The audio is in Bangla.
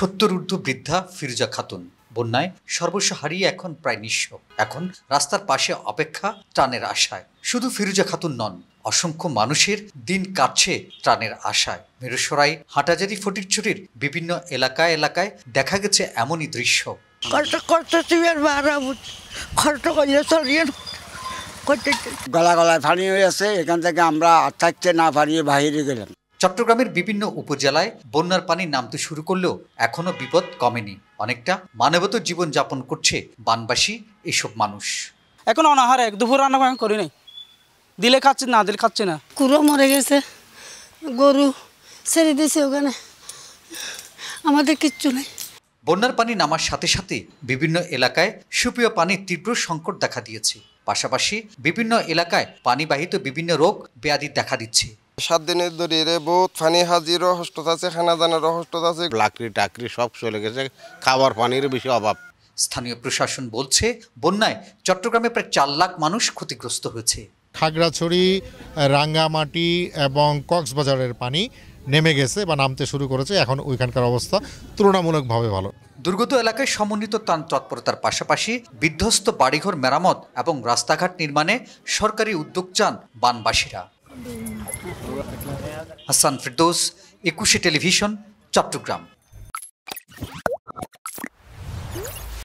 70 ঊর্ধ্ব বৃদ্ধা ফিরোজা খাতুন বন্যায় সর্বস্ব হারিয়ে এখন প্রায় নিঃস্ব। এখন রাস্তার পাশে অপেক্ষা ত্রাণের আশায়। শুধু ফিরোজা খাতুন নন, অসংখ্য মানুষের দিন কাটছে ত্রাণের আশায়। মিরসরাই, হাটাজারি, ফটিকছড়ির বিভিন্ন এলাকায় এলাকায় দেখা গেছে এমনই দৃশ্য। গলা গলায় পানি হয়ে আছে, এখান থেকে আমরা থাকতে না পারিয়ে বাইরে গেলাম। চট্টগ্রামের বিভিন্ন উপজেলায় বন্যার পানি নামতে শুরু করলেও এখনো বিপদ কমেনি। অনেকটা মানবত জীবন যাপন করছে বানবাসী এসব মানুষ। এখন অনাহারে দুপুর রান্না করি নাই, দিলে খাচ্ছে না দিলে খাচ্ছে না। কুড়ো মরে গেছে, গরু ছেড়ে দিয়েছে ওখানে, আমাদের কিচ্ছু নেই। বন্যার পানি নামার সাথে সাথে বিভিন্ন এলাকায় সুপেয় পানির তীব্র সংকট দেখা দিয়েছে। পাশাপাশি বিভিন্ন এলাকায় পানিবাহিত বিভিন্ন রোগ ব্যাধি দেখা দিচ্ছে। 7 দিনের ধরে বহুত পানি হাজির হস্ত আছে, খানা দানার হস্ত আছে, লাকড়ি টাকড়ি সব চলে গেছে, খাবার পানির বেশি অভাব। স্থানীয় প্রশাসন বলছে বন্যায় চট্টগ্রামে প্রায় 4 লাখ মানুষ ক্ষতিগ্রস্ত হয়েছে। খাগড়াছড়ি, রাঙ্গামাটি এবং কক্সবাজারের পানি নেমে গেছে বা নামতে শুরু করেছে। এখন ওইখানকার অবস্থা তুলনামূলকভাবে ভালো। দুর্গত এলাকায় সমন্বিত ত্রাণ তৎপরতার পাশাপাশি বিধ্বস্ত বাড়িঘর মেরামত এবং রাস্তাঘাট নির্মাণে সরকারি উদ্যোগ চান বানবাসীরা। হাসান ফেরদৌস, 21 টেলিভিশন, চট্টগ্রাম।